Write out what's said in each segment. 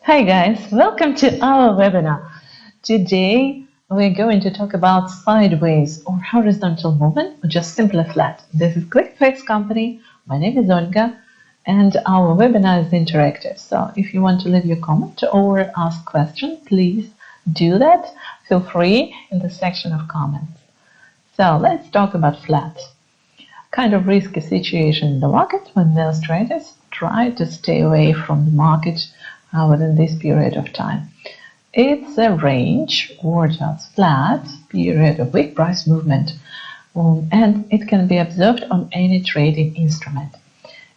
Hi guys, welcome to our webinar. Today we're going to talk about sideways or horizontal movement or just simply flat. This is CLIQ company. My name is Olga and our webinar is interactive. So if you want to leave your comment or ask questions, please do that. Feel free in the section of comments. So let's talk about flat. Kind of risky situation in the market when most traders try to stay away from the market within this period of time. It's a range or just flat period of weak price movement, and it can be observed on any trading instrument.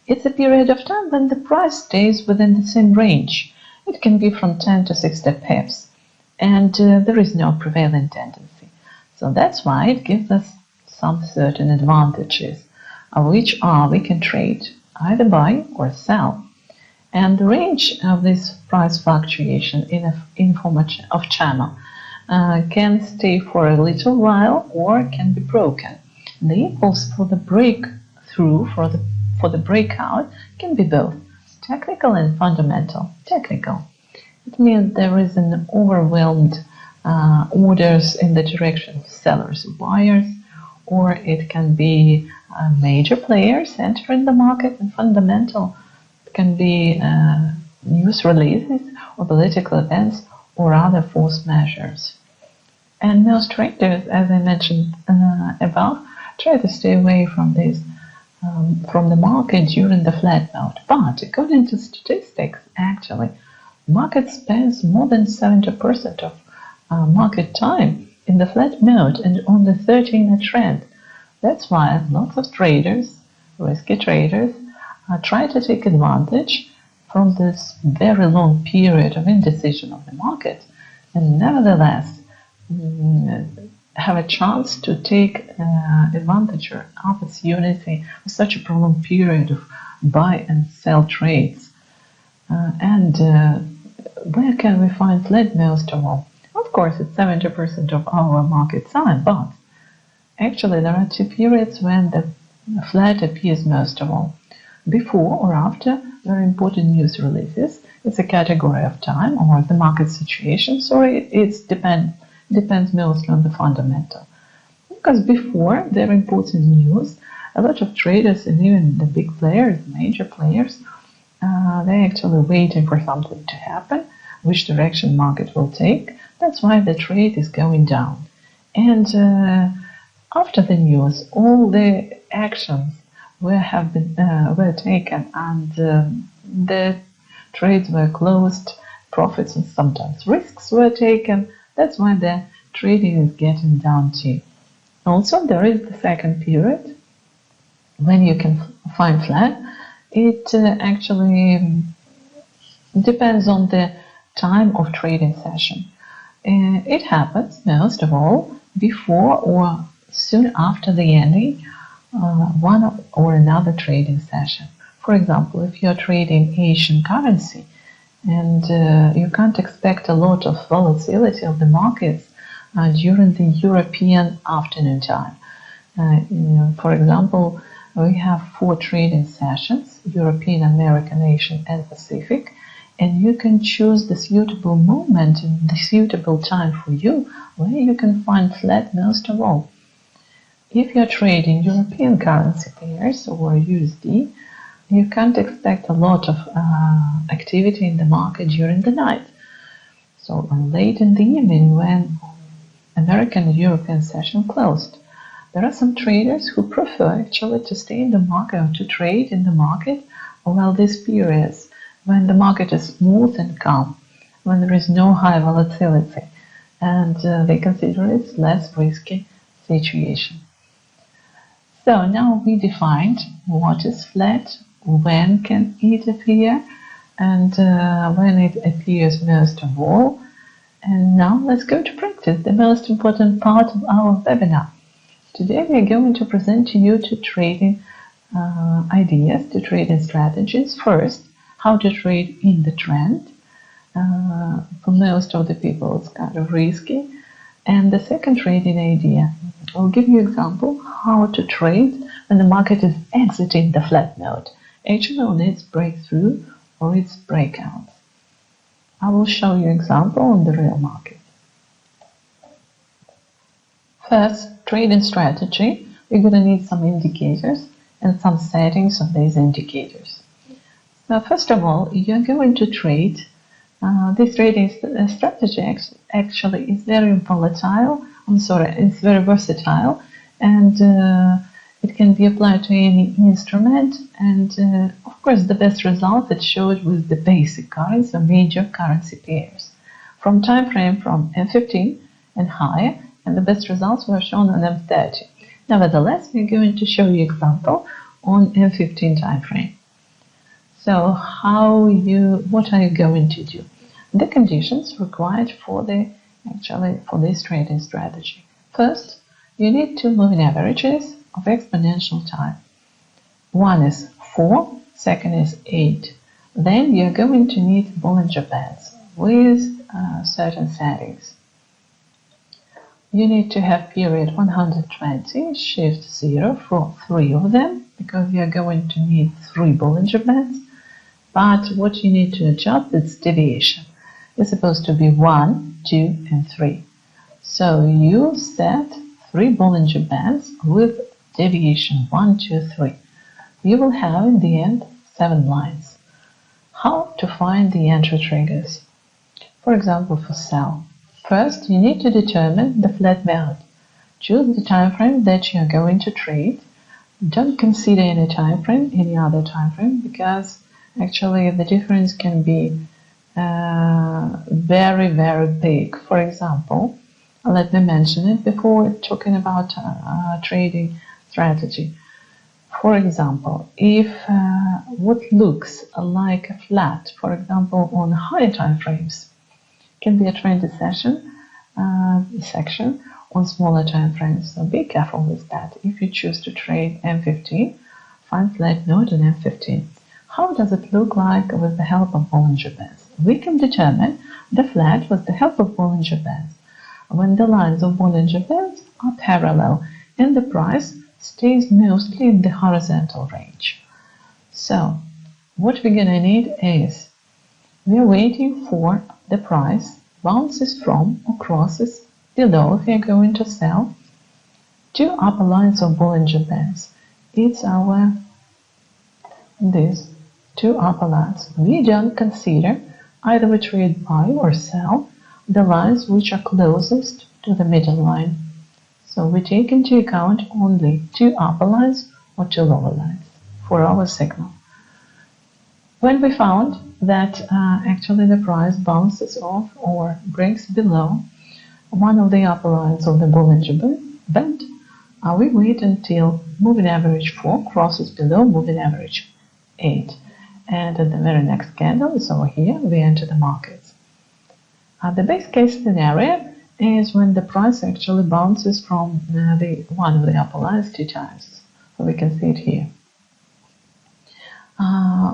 It's a period of time when the price stays within the same range. It can be from 10 to 60 pips, and there is no prevailing tendency. So that's why it gives us some certain advantages, which are we can trade, either buy or sell. And the range of this price fluctuation in form of channel can stay for a little while or can be broken. The impulse for the breakthrough, for the breakout, can be both technical and fundamental. Technical, it means there is an overwhelmed orders in the direction of sellers or buyers, or it can be major players entering the market. And fundamental can be news releases or political events or other force measures. And most traders, as I mentioned above, try to stay away from this from the market during the flat mode. But according to statistics, actually, market spends more than 70% of market time in the flat mode and on the 13 trend. That's why lots of traders, risky traders, try to take advantage from this very long period of indecision of the market and nevertheless have a chance to take advantage or opportunity of such a prolonged period of buy and sell trades. Where can we find flat most of all? Of course, it's 70% of our market time, but actually there are two periods when the flat appears most of all. Before or after very important news releases. It's a category of time or the market situation, so it depends mostly on the fundamental. Because before very important news, a lot of traders and even the big players, major players, they're actually waiting for something to happen, which direction market will take. That's why the trade is going down. And after the news, all the actions were taken and the trades were closed, profits and sometimes risks were taken. That's why the trading is getting down too. Also, there is the second period when you can find flat. It actually depends on the time of trading session. It happens most of all before or soon after the ending one or another trading session. For example, if you're trading Asian currency and you can't expect a lot of volatility of the markets during the European afternoon time. For example, we have 4 trading sessions, European, American, Asian and Pacific, and you can choose the suitable moment and the suitable time for you where you can find flat most of all. If you're trading European currency pairs or USD, you can't expect a lot of activity in the market during the night. So late in the evening when American and European session closed, there are some traders who prefer actually to stay in the market or to trade in the market while these periods when the market is smooth and calm, when there is no high volatility, and they consider it less risky situation. So now we defined what is flat, when can it appear, and when it appears most of all. And now let's go to practice, the most important part of our webinar. Today we are going to present to you two trading ideas, two trading strategies. First, how to trade in the trend. For most of the people it's kind of risky. And the second trading idea, I'll give you an example how to trade when the market is exiting the flat node, actually on its breakthrough or its breakout. I will show you example on the real market. First, trading strategy. We're going to need some indicators and some settings of these indicators. Now, first of all, you're going to trade. This trading strategy actually is very volatile. It's very versatile, and it can be applied to any instrument. And of course, the best results it showed with the basic currency or major currency pairs, from time frame from M15 and higher, and the best results were shown on M30. Nevertheless, we're going to show you example on M15 time frame. So what are you going to do? The conditions required for this trading strategy. First, you need two moving averages of exponential type. One is 4, second is 8. Then you're going to need Bollinger Bands with certain settings. You need to have period 120, shift 0 for 3 of them, because you're going to need 3 Bollinger Bands. But what you need to adjust is deviation. It's supposed to be 1, 2, and 3. So you set 3 Bollinger Bands with deviation 1, 2, 3. You will have in the end 7 lines. How to find the entry triggers? For example, for sell. First, you need to determine the flat mode. Choose the time frame that you are going to trade. Don't consider any time frame, any other time frame, because actually the difference can be very, very big. For example, let me mention it before talking about trading strategy. For example, if what looks like a flat, for example, on higher time frames, can be a trendy section on smaller time frames. So be careful with that. If you choose to trade M15, find flat node on M15. How does it look like with the help of Bollinger Bands? We can determine the flat with the help of Bollinger Bands when the lines of Bollinger Bands are parallel and the price stays mostly in the horizontal range. So what we're gonna need is we're waiting for the price bounces from or crosses below if you're going to sell 2 upper lines of Bollinger Bands. It's these 2 upper lines. We don't consider either we trade buy or sell the lines which are closest to the middle line. So we take into account only 2 upper lines or 2 lower lines for our signal. When we found that actually the price bounces off or breaks below one of the upper lines of the Bollinger Band, we wait until moving average 4 crosses below moving average 8. And at the very next candle, is over here, we enter the markets. The base case scenario is when the price actually bounces from one of the upper lines 2 times. So we can see it here.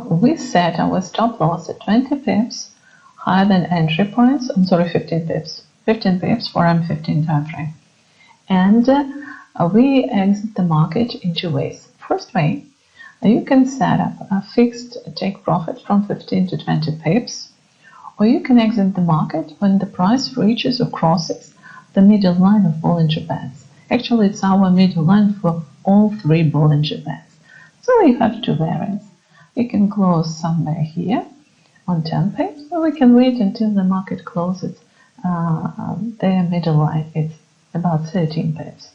We set our stop loss at 20 pips higher than entry points. 15 pips. 15 pips for M15 time frame. And we exit the market in 2 ways. First way, you can set up a fixed take profit from 15 to 20 pips, or you can exit the market when the price reaches or crosses the middle line of Bollinger Bands. Actually, it's our middle line for all 3 Bollinger Bands. So we have 2 variants. We can close somewhere here on 10 pips, or we can wait until the market closes their middle line. It's about 13 pips.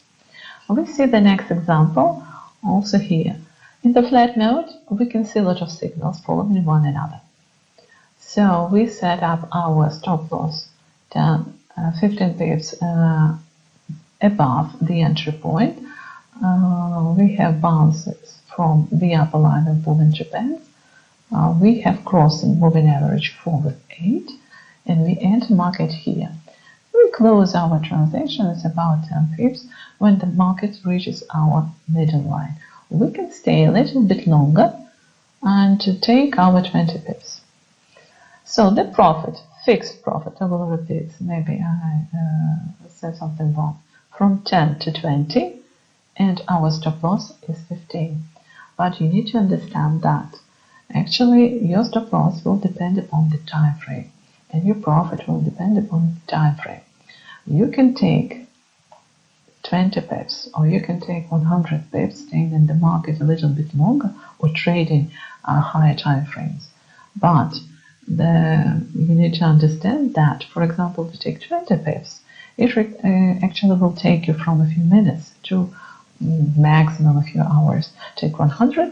We see the next example also here. In the flat node, we can see a lot of signals following one another. So we set up our stop loss down 15 pips above the entry point. We have bounces from the upper line of Bollinger Bands. We have crossing moving average 4 with 8, and we enter market here. We close our transactions about 10 pips when the market reaches our middle line. We can stay a little bit longer and to take our 20 pips. So the profit, fixed profit, I will repeat, maybe I said something wrong, from 10 to 20, and our stop loss is 15. But you need to understand that actually your stop loss will depend upon the time frame. and your profit will depend upon time frame. You can take 20 pips, or you can take 100 pips, staying in the market a little bit longer, or trading higher time frames. But you need to understand that, for example, to take 20 pips, it actually will take you from a few minutes to maximum a few hours. Take 100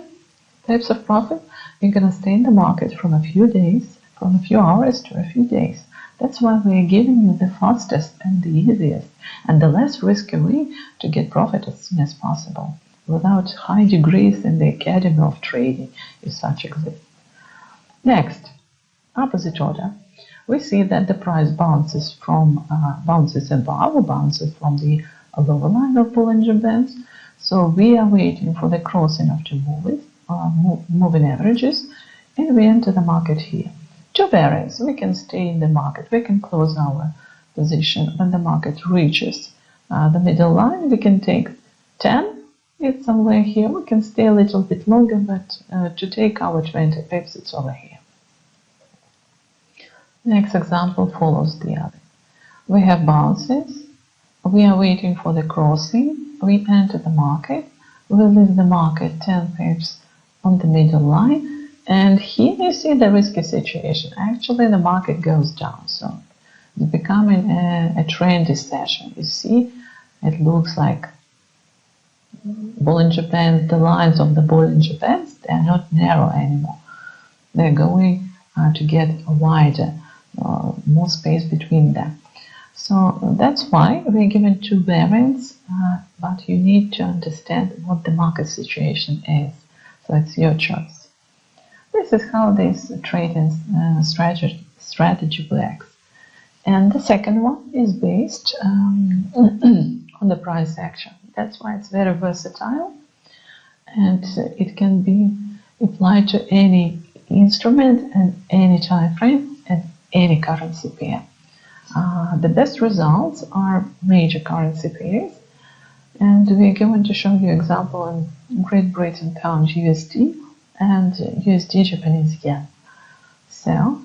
pips of profit, you're going to stay in the market from a few days, from a few hours to a few days. That's why we are giving you the fastest and the easiest and the less risky way to get profit as soon as possible, without high degrees in the academy of trading, if such exists. Next, opposite order. We see that the price bounces above or bounces from the lower line of Bollinger Bands. So we are waiting for the crossing of two moving averages, and we enter the market here. Two barriers. We can stay in the market. We can close our position when the market reaches the middle line. We can take 10. It's somewhere here. We can stay a little bit longer, but to take our 20 pips, it's over here. Next example follows the other. We have bounces. We are waiting for the crossing. We enter the market. We leave the market 10 pips on the middle line. And here you see the risky situation. Actually, the market goes down. So it's becoming a trendy session. You see, it looks like Bollinger Bands, the lines of the Bollinger Bands, they're not narrow anymore. They're going to get wider. More space between them. So that's why we're given two variants, but you need to understand what the market situation is. So it's your choice. This is how this trading strategy works. And the second one is based on the price action. That's why it's very versatile, and it can be applied to any instrument and any time frame and any currency pair. The best results are major currency pairs, and we're going to show you example in Great Britain pound USD and USD Japanese yen. So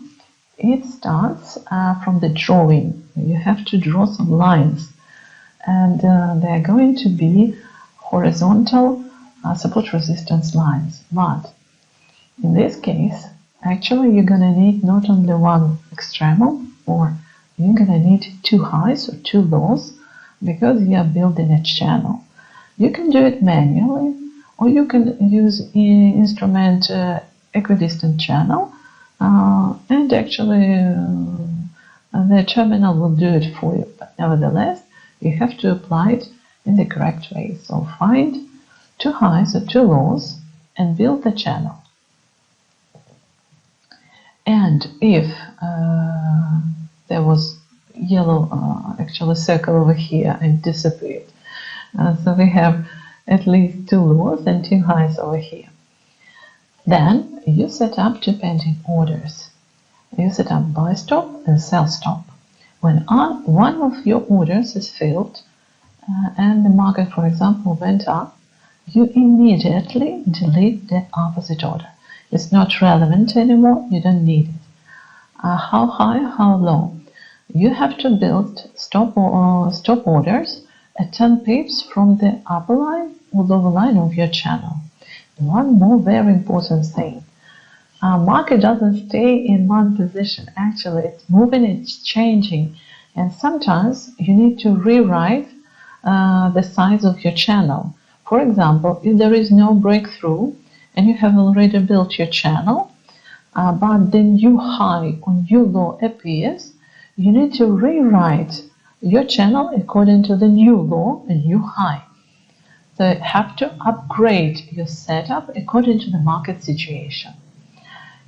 it starts from the drawing. You have to draw some lines, and they're going to be horizontal support resistance lines. But in this case, actually, you're going to need not only one extremum, or you're going to need two highs or two lows, because you are building a channel. You can do it manually, or you can use instrument equidistant channel, and actually the terminal will do it for you. But nevertheless, you have to apply it in the correct way. So find two highs or two lows and build the channel. And if there was yellow actually circle over here and disappeared, so we have at least two lows and two highs over here. Then you set up two pending orders. You set up buy stop and sell stop. When one of your orders is filled and the market, for example, went up, you immediately delete the opposite order. It's not relevant anymore, you don't need it. How high, how low? You have to build stop orders at 10 pips from the upper line or lower line of your channel. One more very important thing. Market doesn't stay in one position. Actually, it's moving, it's changing. And sometimes you need to rewrite the size of your channel. For example, if there is no breakthrough, and you have already built your channel, but the new high or new low appears, you need to rewrite your channel according to the new low and new high. So you have to upgrade your setup according to the market situation.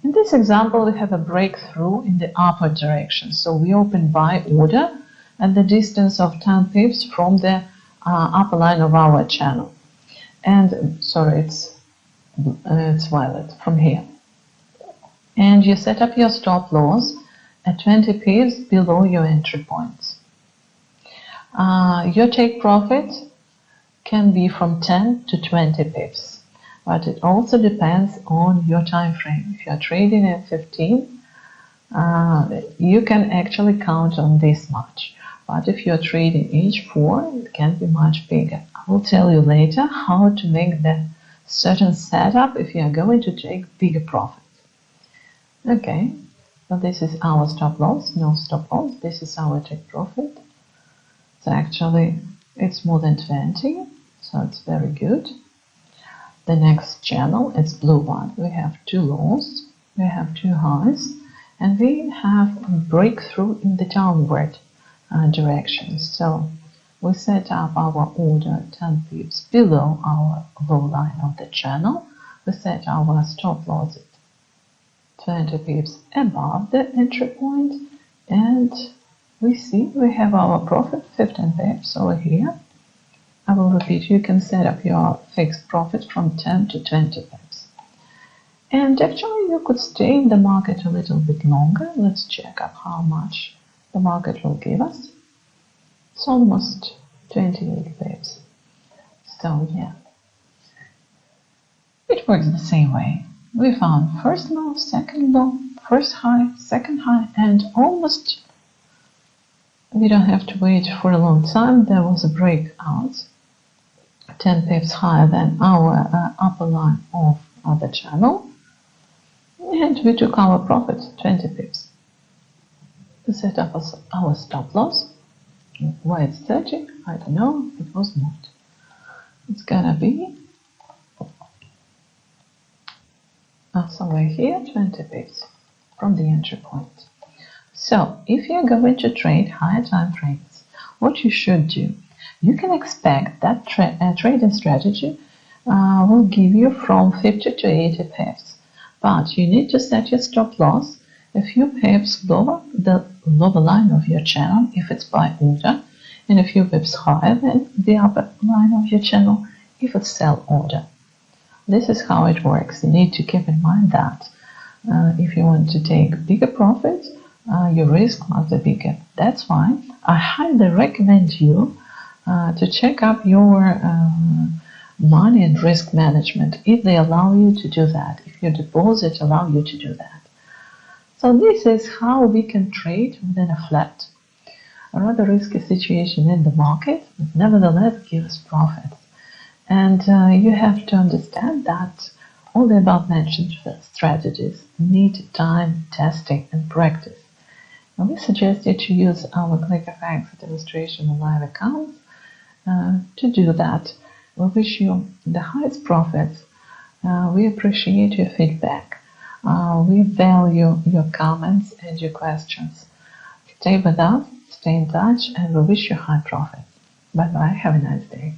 In this example, we have a breakthrough in the upward direction. So we open buy order at the distance of 10 pips from the upper line of our channel. And sorry, it's violet from here. And you set up your stop loss at 20 pips below your entry points. Your take profit can be from 10 to 20 pips, but it also depends on your time frame. If you are trading at 15, you can actually count on this much. But if you're trading each 4, it can be much bigger. I will tell you later how to make the certain setup if you are going to take bigger profits. Okay, so this is our stop loss, no stop loss. This is our take profit. So actually it's more than 20, so it's very good. The next channel is blue one. We have 2 lows, we have 2 highs, and we have a breakthrough in the downward direction. So we set up our order 10 pips below our low line of the channel. We set our stop loss at 20 pips above the entry point, and we see we have our profit 15 pips over here. I will repeat, you can set up your fixed profit from 10 to 20 pips. And actually you could stay in the market a little bit longer. Let's check up how much the market will give us. It's almost 28 pips. So yeah, it works the same way. We found first low, second low, first high, second high, and almost we don't have to wait for a long time. There was a breakout 10 pips higher than our upper line of the channel, and we took our profit 20 pips. To set up our stop loss. Why it's 30, I don't know, it was not. It's gonna be somewhere here, 20 pips from the entry point. So if you're going to trade higher time frames, what you should do, you can expect that trading strategy will give you from 50 to 80 pips, but you need to set your stop loss a few pips below the lower line of your channel if it's buy order, and a few pips higher than the upper line of your channel if it's sell order. This is how it works. You need to keep in mind that if you want to take bigger profits, your risk must be bigger. That's why I highly recommend you to check up your money and risk management if they allow you to do that, if your deposit allow you to do that. So this is how we can trade within a flat, a rather risky situation in the market, but nevertheless gives profits. And you have to understand that all the above mentioned strategies need time, testing, and practice. And we suggest you to use our CLIQ illustration and live accounts to do that. We wish you the highest profits. We appreciate your feedback. We value your comments and your questions. Stay with us, stay in touch, and we wish you high profits. Bye-bye. Have a nice day.